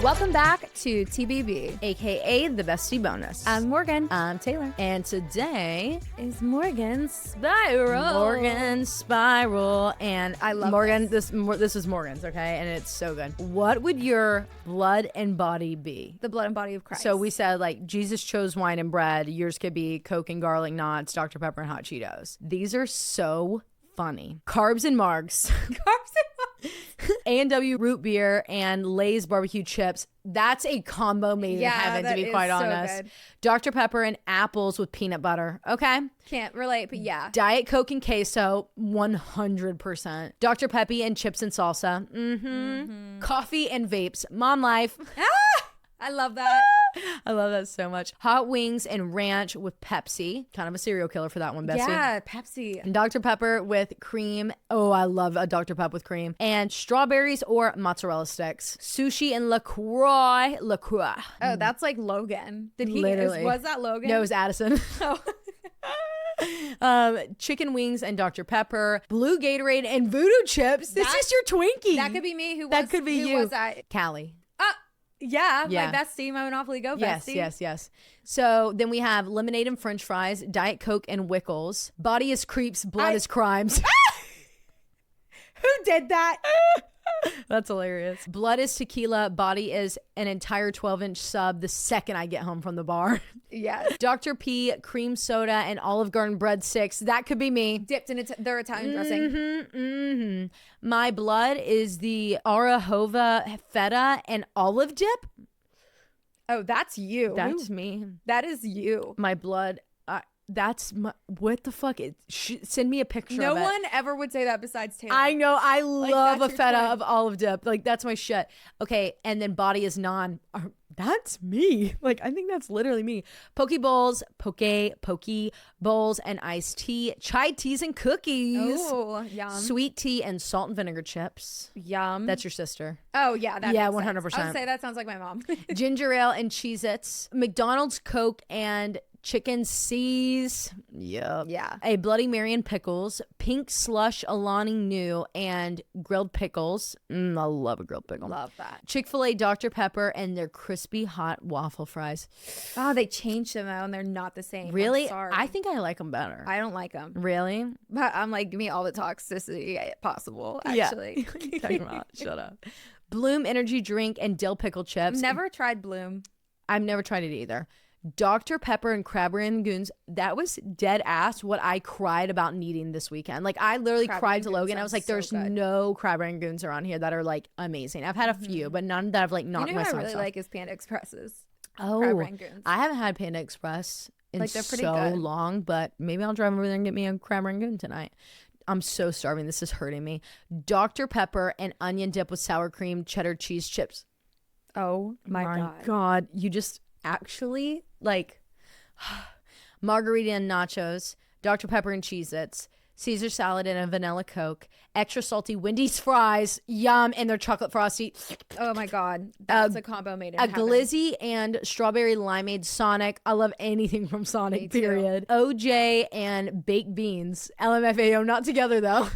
Welcome back to TBB, aka the Bestie Bonus. I'm Morgan. I'm Taylor. And today is Morgan's Spiral. Morgan's Spiral. And I love Morgan, this is Morgan's, okay? And it's so good. What would your blood and body be? The blood and body of Christ. So we said, like, Jesus chose wine and bread. Yours could be Coke and garlic knots, Dr. Pepper and hot Cheetos. These are so funny. Carbs and margs. A&W root beer and Lay's barbecue chips. That's a combo made in heaven, to be quite honest. Good. Dr. Pepper and apples with peanut butter. Okay. Can't relate, but yeah. Diet Coke and queso, 100%. Dr. Peppy and chips and salsa. Coffee and vapes. Mom life. I love that. I love that so much. Hot wings and ranch with Pepsi. Kind of a serial killer for that one, Bessie. Yeah, Pepsi. And Dr. Pepper with cream. Oh, I love a Dr. Pepper with cream. And strawberries or mozzarella sticks. Sushi and LaCroix. Oh, that's like Logan. Did he? Literally. Was that Logan? No, it was Addison. Oh. Chicken wings and Dr. Pepper. Blue Gatorade and Voodoo chips. This is your Twinkie. That could be me. That could be you. Was that? Callie. Yeah, my bestie, my Monopoly Go bestie. Yes. So then we have lemonade and french fries, Diet Coke and Wickles. Body is creeps, blood is crimes. Who did that? That's hilarious. Blood is tequila, body is an entire 12-inch sub the second I get home from the bar. Yes. Dr. P, cream soda, and Olive Garden breadsticks. That could be me. Dipped in their Italian dressing. My blood is the Arahova feta and olive dip. Oh, that's you. That's me. That is you. My blood. That's my, what the fuck? Send me a picture No of it. one ever would say that besides Taylor. I know. I love a feta twin. of olive dip. Like, that's my shit. Okay. And then body is non. That's me. Like, I think that's literally me. Poke bowls, poke bowls, and iced tea, chai teas and cookies. Oh, yum. Sweet tea and salt and vinegar chips. Yum. That's your sister. Oh, yeah. That Yeah, makes 100%. sense. I would say that sounds like my mom. Ginger ale and Cheez-Its. McDonald's Coke and chicken C's. Yep. Yeah. A Bloody Mary and pickles. Pink slush Alani New and grilled pickles. I love a grilled pickle. Love that. Chick-fil-A Dr. Pepper and their crispy hot waffle fries. Oh, they changed them out and they're not the same. Really? I'm sorry. I think I like them better. I don't like them. Really? But I'm like, give me all the toxicity possible, actually. Yeah. What are you talking about? Shut up. Bloom energy drink and dill pickle chips. Never tried Bloom. I've never tried it either. Dr. Pepper and crab rangoons. That was dead ass what I cried about needing this weekend. Like, I literally cried to Logan. I was like, there's no crab rangoons around here that are like amazing. I've had a few, but none that have like knocked my socks off. I really like is Panda Expresses. Oh, crab rangoons. I haven't had Panda Express in Like, they're pretty so good. long, but maybe I'll drive over there and get me a crab rangoon tonight. I'm so starving. This is hurting me. Dr. Pepper and onion dip with sour cream, cheddar cheese chips. Oh my God. You just actually like margarita and nachos, Dr. Pepper and Cheez-Its, Caesar salad and a vanilla Coke, extra salty Wendy's fries, yum, and their chocolate frosty. Oh my God. That's a combo made in A heaven. glizzy and strawberry limeade Sonic. I love anything from Sonic, Me too. period. OJ and baked beans. LMFAO, not together though.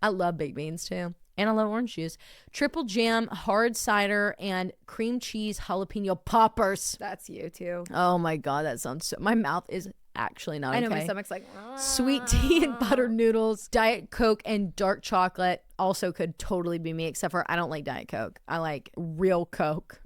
I love baked beans too. And I love orange juice. Triple jam, hard cider, and cream cheese jalapeno poppers. That's you too. Oh my God, that sounds so... My mouth is actually not okay. I know, my stomach's like... Sweet tea and buttered noodles, Diet Coke and dark chocolate also could totally be me, except for I don't like Diet Coke. I like real Coke.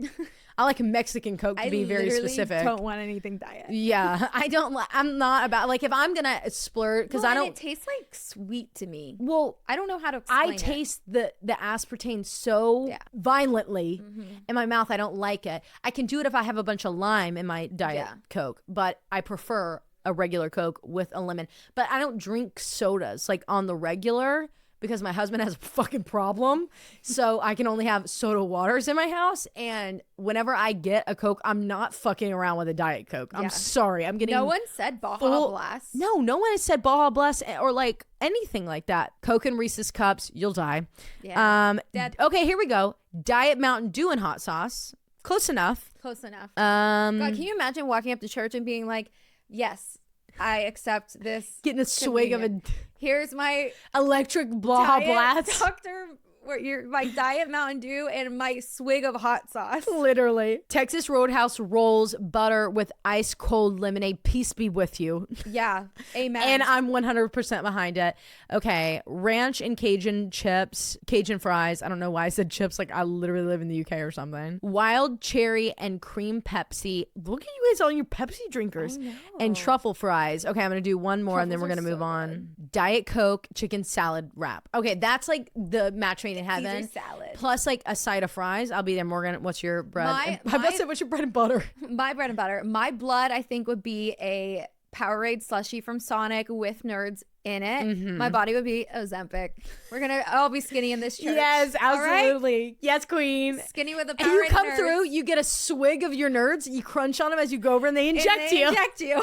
I like Mexican Coke to be very specific. I don't want anything diet. Yeah, I don't. I'm not about like if I'm gonna splurge because I don't. It tastes like sweet to me. Well, I don't know how to explain I taste the aspartame so violently in my mouth. I don't like it. I can do it if I have a bunch of lime in my Diet Coke, but I prefer a regular Coke with a lemon. But I don't drink sodas like on the regular, because my husband has a fucking problem. So I can only have soda waters in my house. And whenever I get a Coke, I'm not fucking around with a Diet Coke. I'm sorry. I'm getting... No one said Baja Blast. No one has said Baja Blast or like anything like that. Coke and Reese's Cups, you'll die. Yeah. Okay, here we go. Diet Mountain Dew and hot sauce. Close enough. Close enough. God, can you imagine walking up to church and being like, yes, I accept this. Getting a swig of a... Here's my electric Baja Blast. Dr. my diet Mountain Dew and my swig of hot sauce. Literally. Texas Roadhouse rolls butter with ice cold lemonade. Peace be with you. Yeah. Amen. And I'm 100% behind it. Okay. Ranch and Cajun chips, Cajun fries. I don't know why I said chips. Like I literally live in the UK or something. Wild cherry and cream Pepsi. Look at you guys, all your Pepsi drinkers. And truffle fries. Okay. I'm going to do one more and then we're going to move on. Diet Coke, chicken salad wrap. Okay. That's like the match made in heaven. Salad. Plus like a side of fries. I'll be there. Morgan, what's your bread? I about to say, what's your bread and butter? My bread and butter. My blood, I think, would be a Powerade slushie from Sonic with nerds in it. Mm-hmm. My body would be Ozempic. We're gonna all be skinny in this church. Yes, absolutely. Right? Yes, queen. Skinny with a Powerade. And you come nerds. through, you get a swig of your nerds, you crunch on them as you go over, and they inject you. Inject you.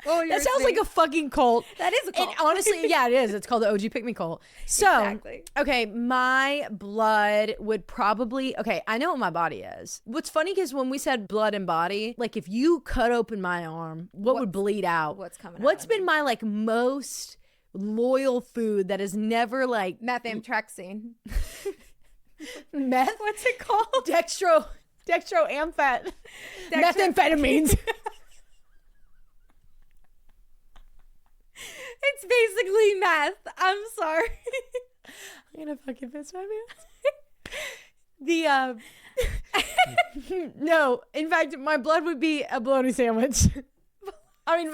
Oh, that sounds like a fucking cult. That is a cult. And honestly, yeah, it is. It's called the OG Pick Me Cult. So, exactly. Okay, my blood would probably, okay, I know what my body is. What's funny is when we said blood and body, like if you cut open my arm, what would bleed out? What's coming out? What's been my like most loyal food that is never like methamphetamine. Meth? What's it called? Dextroamphet. Methamphetamines. It's basically meth. I'm sorry. I'm gonna fucking piss my pants. No, in fact, my blood would be a bologna sandwich. I mean,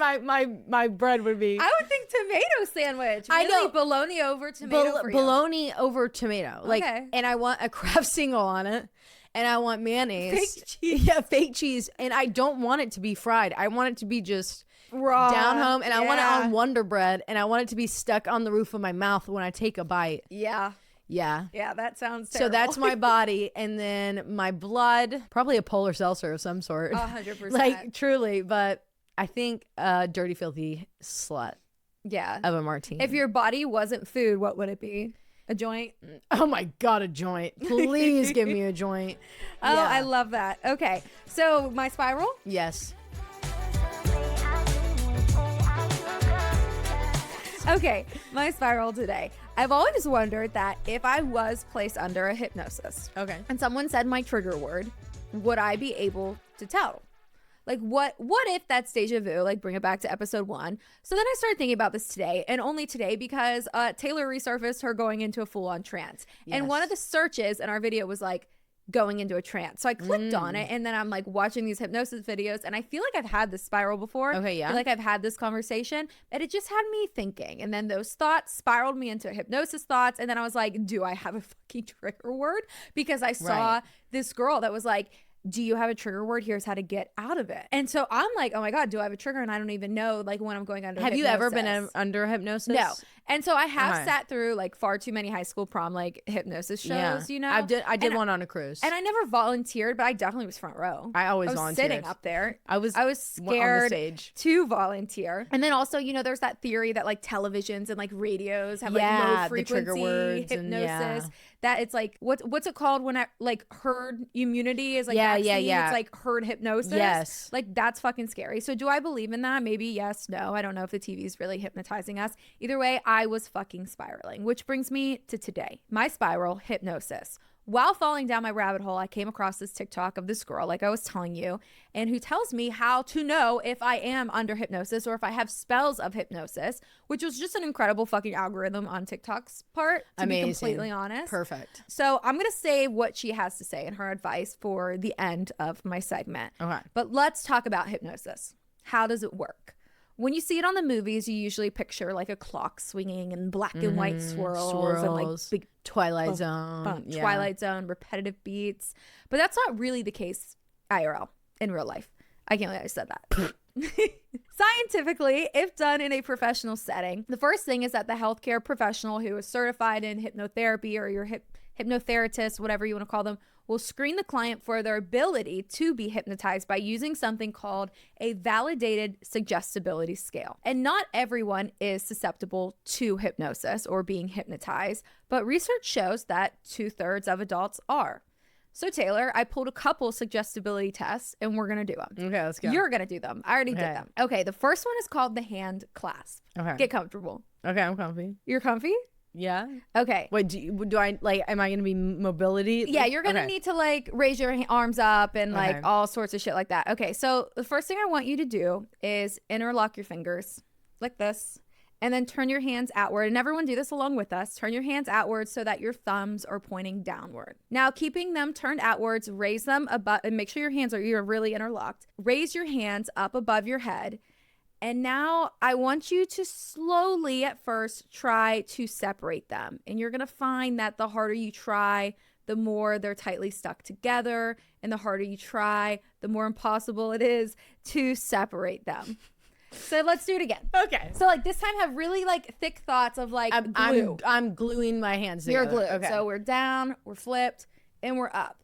my bread would be. I would think tomato sandwich. Really? I know. Bologna over tomato for you. Bologna over tomato. Like, okay. And I want a Kraft single on it. And I want mayonnaise. Fake cheese. Yeah, fake cheese. And I don't want it to be fried. I want it to be just raw, down home. And I want it on Wonder Bread. And I want it to be stuck on the roof of my mouth when I take a bite. Yeah. Yeah. Yeah, that sounds terrible. So that's my body. And then my blood, probably a polar seltzer of some sort. 100%. Like, truly. But I think a dirty, filthy slut. Yeah. Of a martini. If your body wasn't food, what would it be? A joint? Oh my God, a joint. Please give me a joint. Oh, yeah. I love that. Okay. So my spiral? Yes. Okay. My spiral today. I've always wondered that if I was placed under a hypnosis. Okay. And someone said my trigger word, would I be able to tell? Like, what if that's deja vu? Like, bring it back to episode 1. So then I started thinking about this today, and only today, because Taylor resurfaced her going into a full-on trance. Yes. And one of the searches in our video was like, going into a trance. So I clicked on it, and then I'm like watching these hypnosis videos, and I feel like I've had this spiral before. Okay, yeah. I feel like I've had this conversation, and it just had me thinking. And then those thoughts spiraled me into hypnosis thoughts, and then I was like, do I have a fucking trigger word? Because I saw this girl that was like, do you have a trigger word? Here's how to get out of it. And so I'm like, oh my God, do I have a trigger? And I don't even know like when I'm going under hypnosis. Have you ever been under hypnosis? No. And so I have sat through like far too many high school prom like hypnosis shows, you know? I did one on a cruise. And I never volunteered, but I definitely was front row. I was volunteered. Sitting up there. I was scared on the stage to volunteer. And then also, you know, there's that theory that like televisions and like radios have like low frequency the trigger words hypnosis. That it's like what's it called when I like herd immunity is like vaccine. It's like herd hypnosis. Yes. Like that's fucking scary. So do I believe in that? Maybe yes, no. I don't know if the TV is really hypnotizing us. Either way, I was fucking spiraling, which brings me to today. My spiral, hypnosis. While falling down my rabbit hole, I came across this TikTok of this girl, like I was telling you, and who tells me how to know if I am under hypnosis or if I have spells of hypnosis, which was just an incredible fucking algorithm on TikTok's part, to be completely honest. Perfect. So I'm going to say what she has to say and her advice for the end of my segment. Okay. But let's talk about hypnosis. How does it work? When you see it on the movies, you usually picture like a clock swinging and black and white swirls and like big Twilight Zone, Twilight Zone, repetitive beats. But that's not really the case IRL, in real life. I can't believe I said that. Scientifically, if done in a professional setting, the first thing is that the healthcare professional who is certified in hypnotherapy or your hypnotherapist, whatever you want to call them, will screen the client for their ability to be hypnotized by using something called a validated suggestibility scale. And not everyone is susceptible to hypnosis or being hypnotized, but research shows that 2/3 of adults are. So Taylor, I pulled a couple suggestibility tests and we're going to do them. Okay, let's go. You're going to do them. I already did them. Okay, the first one is called the hand clasp. Okay. Get comfortable. Okay, I'm comfy. You're comfy? Yeah. Okay. Wait, do I like? Am I gonna be mobility? Yeah, you're gonna need to like raise your arms up and like all sorts of shit like that. Okay, so the first thing I want you to do is interlock your fingers like this, and then turn your hands outward. And everyone do this along with us. Turn your hands outward so that your thumbs are pointing downward. Now, keeping them turned outwards, raise them above, and make sure your hands are really interlocked. Raise your hands up above your head. And now I want you to slowly at first try to separate them. And you're going to find that the harder you try, the more they're tightly stuck together. And the harder you try, the more impossible it is to separate them. So let's do it again. Okay. So like this time have really like thick thoughts of like glue. I'm gluing my hands together. You're glued. Okay. So we're down, we're flipped, and we're up.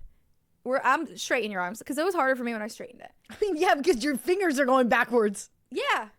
I'm straightening your arms because it was harder for me when I straightened it. Yeah, because your fingers are going backwards. Yeah.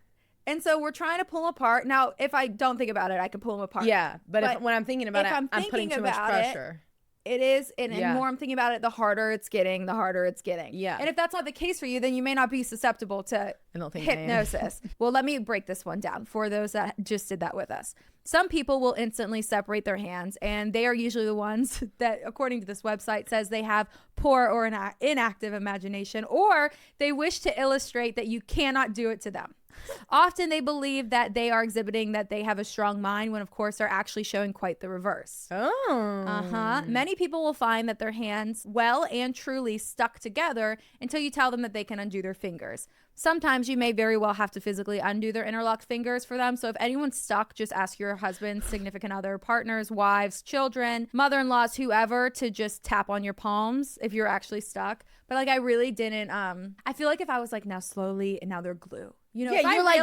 And so we're trying to pull them apart. Now, if I don't think about it, I can pull them apart. Yeah, but when I'm thinking about it, I'm putting too much pressure. It is, and the more I'm thinking about it, the harder it's getting, Yeah. And if that's not the case for you, then you may not be susceptible to hypnosis. Well, let me break this one down for those that just did that with us. Some people will instantly separate their hands, and they are usually the ones that, according to this website, says they have poor or inactive imagination, or they wish to illustrate that you cannot do it to them. Often they believe that they are exhibiting that they have a strong mind when of course they're actually showing quite the reverse. Many people will find that their hands well and truly stuck together until you tell them that they can undo their fingers. Sometimes you may very well have to physically undo their interlocked fingers for them. So if anyone's stuck, just ask your husband, significant other, partners, wives, children, mother-in-laws, whoever, to just tap on your palms if you're actually stuck. But like I really didn't I feel like if I was like now slowly and now they're glue. You know, yeah,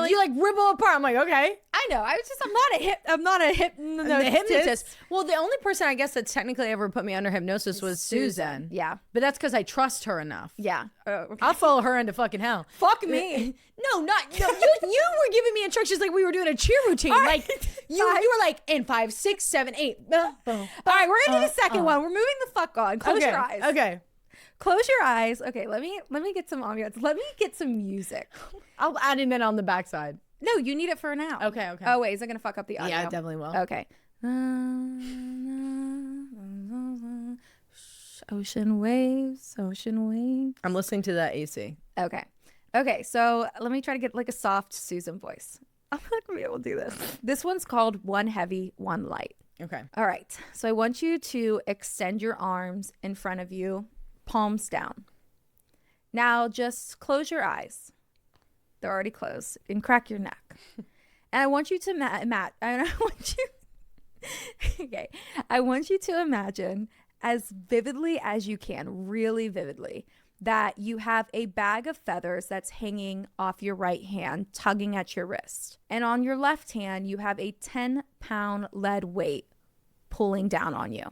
you like ribble apart. I'm like, okay. I know. I'm not a hypnotist. Well, the only person I guess that's technically ever put me under hypnosis was Susan. Yeah. But that's because I trust her enough. Yeah. Okay. I'll follow her into fucking hell. Fuck me. No, you were giving me instructions like we were doing a cheer routine. All like right. you were like in 5, 6, 7, 8. All right, we're gonna do the second one. We're moving the fuck on. Close your eyes. Okay. Close your eyes. Okay, let me get some ambiance. Let me get some music. I'll add it in on the backside. No, you need it for now. Okay. Oh wait, is it gonna fuck up the audio? Yeah, it definitely will. Okay. Ocean waves. I'm listening to that AC. Okay, so let me try to get like a soft Susan voice. I'm not gonna be able to do this. This one's called One Heavy, One Light. Okay. All right. So I want you to extend your arms in front of you, palms down. Now just close your eyes. They're already closed. And crack your neck. And I want you to I want you to imagine as vividly as you can, really vividly, that you have a bag of feathers that's hanging off your right hand, tugging at your wrist. And on your left hand, you have a 10-pound lead weight pulling down on you.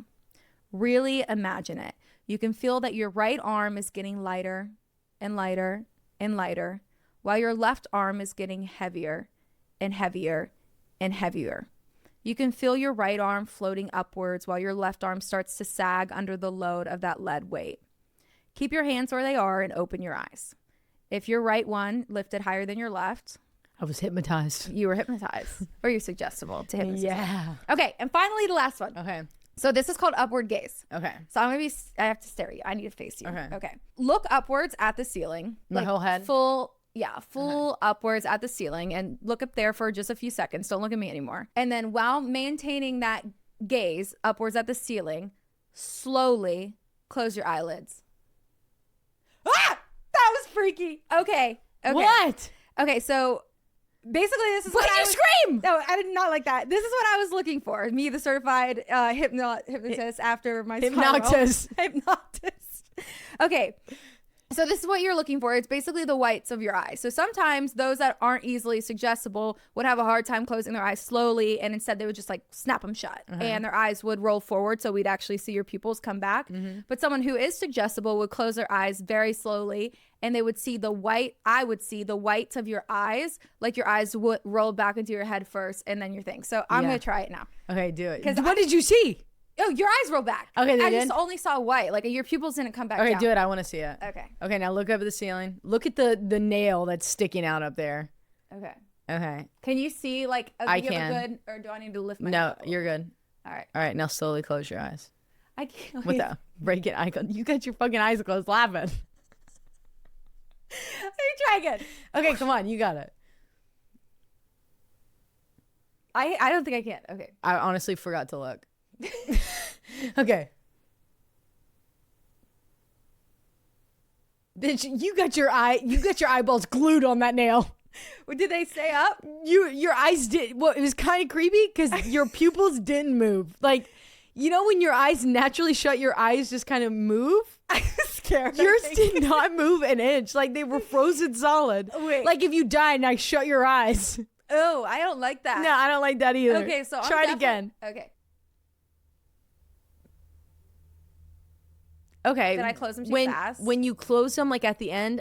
Really imagine it. You can feel that your right arm is getting lighter and lighter and lighter, while your left arm is getting heavier and heavier and heavier. You can feel your right arm floating upwards while your left arm starts to sag under the load of that lead weight. Keep your hands where they are and open your eyes. If your right one lifted higher than your left, I was hypnotized. You were hypnotized. Or you're suggestible to hypnosis. Yeah. Okay, and finally the last one. Okay. So this is called upward gaze. Okay. So I have to stare at you. I need to face you. Okay. Look upwards at the ceiling. My whole head? Full upwards at the ceiling, and look up there for just a few seconds. Don't look at me anymore. And then while maintaining that gaze upwards at the ceiling, slowly close your eyelids. Ah! That was freaky. Okay. What? Okay, so basically this is Why did you scream? No, I did not like that. This is what I was looking for. Me, the certified hypnotist after my Hypnotist. Hypnotist. Okay. So this is what you're looking for. It's basically the whites of your eyes. So sometimes those that aren't easily suggestible would have a hard time closing their eyes slowly, and instead they would just like snap them shut, and their eyes would roll forward, so we'd actually see your pupils come back. But someone who is suggestible would close their eyes very slowly, and they would see the white. I would see the whites of your eyes, like your eyes would roll back into your head first, and then your thing. So I'm gonna try it now. Okay, do it. What did you see? Oh, your eyes roll back. Okay, I just only saw white. Like your pupils didn't come back. Okay, down. do it. I want to see it. Okay, now look up at the ceiling. Look at the nail that's sticking out up there. Okay. Okay. Can you see like? I can. Or do I need to lift my? No, you're good. All right. All right, now slowly close your eyes. I can't With wait. that breaking eye contact. You got your fucking eyes closed laughing. Let me try again. Okay, come on. You got it. I don't think I can. Okay. I honestly forgot to look. Okay. Bitch, you got your eyeballs glued on that nail. Did they stay up? Your eyes did. Well, it was kind of creepy because your pupils didn't move. Like, you know when your eyes naturally shut, your eyes just kind of move. I was scared. Yours did not move an inch. Like they were frozen solid. Wait. Like if you died and I shut your eyes. Oh, I don't like that. No, I don't like that either. Okay, so try it again. Okay. Okay. Did I close them too fast? When you close them, like at the end,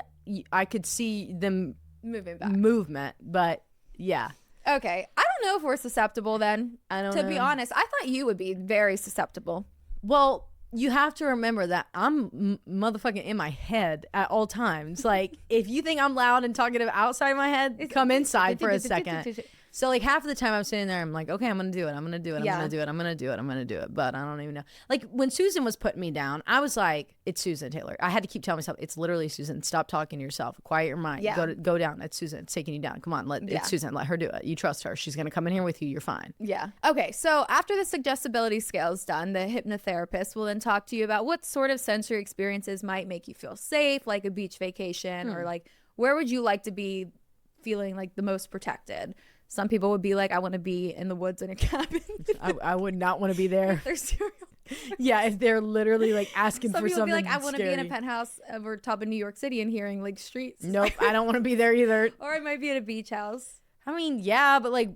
I could see them moving back. Movement, but yeah. Okay. I don't know if we're susceptible then. I don't know. To be honest, I thought you would be very susceptible. Well, you have to remember that I'm motherfucking in my head at all times. Like, if you think I'm loud and talkative outside my head, come inside for a second. So, like, half of the time I'm sitting there, I'm like, okay, I'm going to do it. I'm going to do it. I'm going to do it. I'm going to do it. I'm going to do it. But I don't even know. Like, when Susan was putting me down, I was like, it's Susan, Taylor. I had to keep telling myself, it's literally Susan. Stop talking to yourself. Quiet your mind. Yeah. Go down. It's Susan. It's taking you down. Come on. It's Susan. Let her do it. You trust her. She's going to come in here with you. You're fine. Yeah. Okay. So after the suggestibility scale is done, the hypnotherapist will then talk to you about what sort of sensory experiences might make you feel safe, like a beach vacation, or like where would you like to be feeling like the most protected. Some people would be like, I want to be in the woods in a cabin. I would not want to be there. They're serial. Yeah, if they're literally like asking Some for people something would be like, I want to be in a scary. penthouse over top of New York City and hearing like streets. Nope, I don't want to be there either. Or I might be at a beach house. I mean, yeah, but like,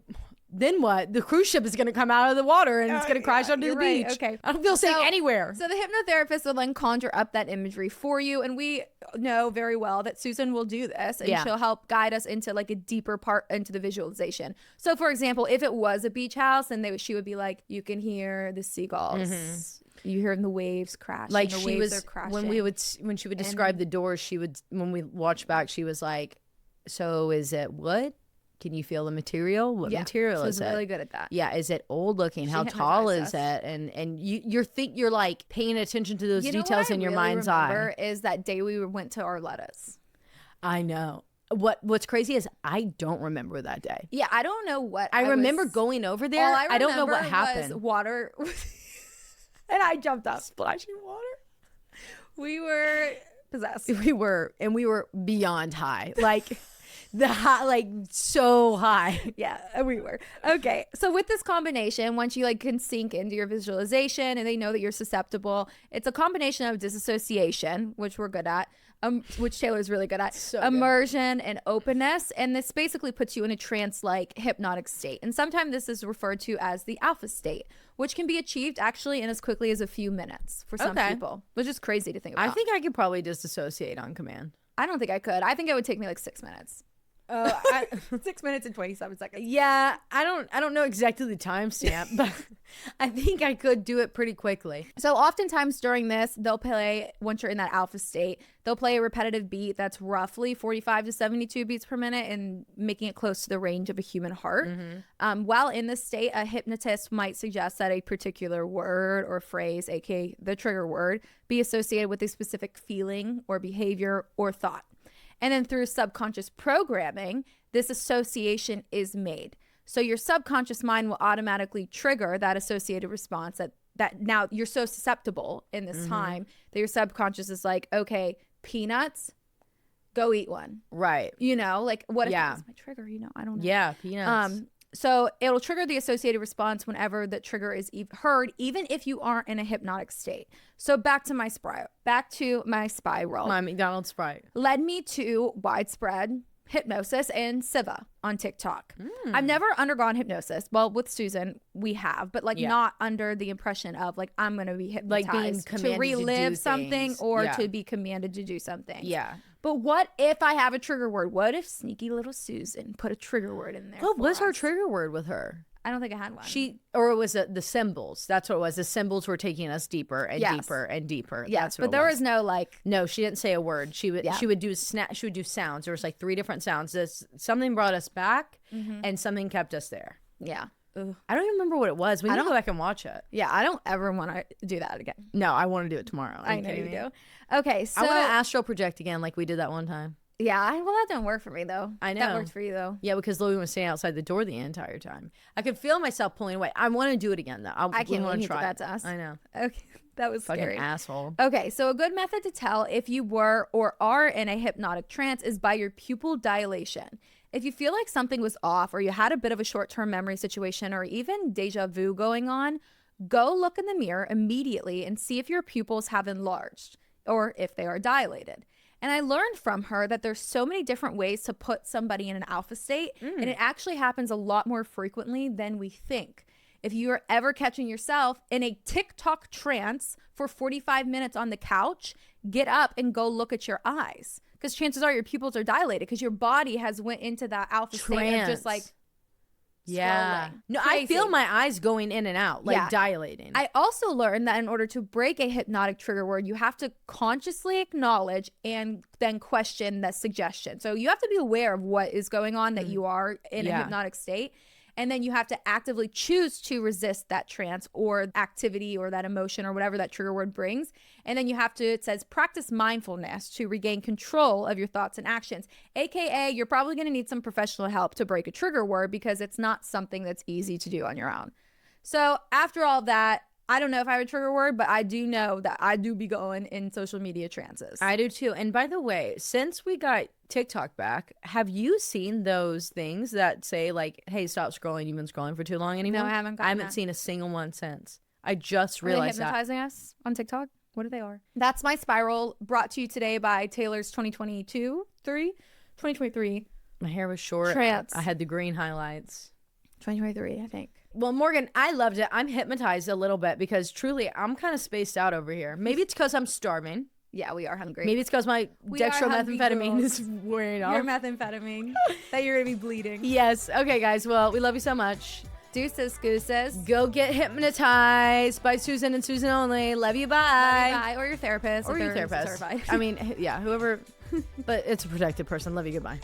then what? The cruise ship is going to come out of the water and it's going to crash onto the right. beach. Okay. I don't feel safe anywhere. So the hypnotherapist will then conjure up that imagery for you. And we know very well that Susan will do this and she'll help guide us into like a deeper part into the visualization. So for example, if it was a beach house and she would be like, you can hear the seagulls. Mm-hmm. You hear the waves crashing. Like the she waves was, are crashing. when she would describe the doors, she would, when we watched back, she was like, so is it wood? Can you feel the material? What material is it? She's really good at that. Yeah, is it old looking? How tall is it? And you're like paying attention to those details in your mind's eye. Is that day we went to Arletta's. I know. What's crazy is I don't remember that day. Yeah, I don't know what I remember going over there. All I don't know what was happened. Water, and I jumped up, splashing water. We were possessed. We were beyond high. Like. The high, like so high. Yeah, we were. Okay. So with this combination, once you like can sink into your visualization and they know that you're susceptible, it's a combination of disassociation, which we're good at, which Taylor's really good at, immersion and openness. And this basically puts you in a trance-like hypnotic state. And sometimes this is referred to as the alpha state, which can be achieved actually in as quickly as a few minutes for some people, which is crazy to think about. I think I could probably disassociate on command. I don't think I could. I think it would take me like 6 minutes. 6 minutes and 27 seconds. Yeah, I don't know exactly the timestamp, but I think I could do it pretty quickly. So oftentimes during this, they'll play, once you're in that alpha state, they'll play a repetitive beat that's roughly 45 to 72 beats per minute and making it close to the range of a human heart. Mm-hmm. While in this state, a hypnotist might suggest that a particular word or phrase, aka the trigger word, be associated with a specific feeling or behavior or thought. And then through subconscious programming, this association is made. So your subconscious mind will automatically trigger that associated response that now you're so susceptible in this time that your subconscious is like, okay, peanuts, go eat one. Right. You know, like what if that's my trigger? You know, I don't know. Yeah, peanuts. So it'll trigger the associated response whenever the trigger is heard, even if you aren't in a hypnotic state. So back to my spiral. My McDonald's Sprite. Led me to widespread hypnosis and Siva on TikTok. I've never undergone hypnosis. Well, with Susan, we have, but like not under the impression of like I'm going to be hypnotized, like being commanded to relive do something things. or to be commanded to do something. Yeah. But what if I have a trigger word? What if sneaky little Susan put a trigger word in there? What was her trigger word with her? I don't think I had one. Or it was the symbols. That's what it was. The symbols were taking us deeper and deeper and deeper. Yes, that's what but there was no like. No, she didn't say a word. She would do sounds. There was like 3 different sounds. Something brought us back and something kept us there. Yeah. I don't even remember what it was. We need to go back and watch it. Yeah, I don't ever want to do that again. No, I want to do it tomorrow. I know you do. Okay, so I want to astral project again like we did that one time. Yeah, well, that didn't work for me, though. I know. That worked for you, though. Yeah, because Logan was standing outside the door the entire time. I could feel myself pulling away. I want to do it again, though. I can't want to try that to us. I know. Okay, that was fucking scary. Asshole. Okay, so a good method to tell if you were or are in a hypnotic trance is by your pupil dilation. If you feel like something was off or you had a bit of a short-term memory situation or even deja vu going on, go look in the mirror immediately and see if your pupils have enlarged or if they are dilated. And I learned from her that there's so many different ways to put somebody in an alpha state, and it actually happens a lot more frequently than we think. If you are ever catching yourself in a TikTok trance for 45 minutes on the couch, get up and go look at your eyes. Because chances are your pupils are dilated because your body has went into that alpha state of just like scrolling. No, Crazy. I feel my eyes going in and out, like dilating. I also learned that in order to break a hypnotic trigger word, you have to consciously acknowledge and then question the suggestion. So you have to be aware of what is going on, that you are in a hypnotic state. And then you have to actively choose to resist that trance or activity or that emotion or whatever that trigger word brings. And then you have to, it says, practice mindfulness to regain control of your thoughts and actions. AKA, you're probably going to need some professional help to break a trigger word because it's not something that's easy to do on your own. So after all that, I don't know if I have a trigger word, but I do know that I do be going in social media trances. I do too. And by the way, since we got TikTok back, have you seen those things that say like, hey, stop scrolling, you've been scrolling for too long anymore? No, I haven't. I haven't seen a single one since. I just realized that. Are they hypnotizing us on TikTok? What they are? That's my spiral, brought to you today by Taylor's 2023. My hair was short. Trance. I had the green highlights. 2023, I think. Well, Morgan, I loved it. I'm hypnotized a little bit because truly I'm kind of spaced out over here. Maybe it's because I'm starving. Yeah, we are hungry. Maybe it's because my dextromethamphetamine is wearing off. Your methamphetamine. That you're going to be bleeding. Yes. Okay, guys. Well, we love you so much. Deuces, gooses. Go get hypnotized by Susan and Susan only. Love you. Bye. Love you, bye. Or your therapist. Or your therapist. I mean, yeah, whoever. But it's a protected person. Love you. Goodbye.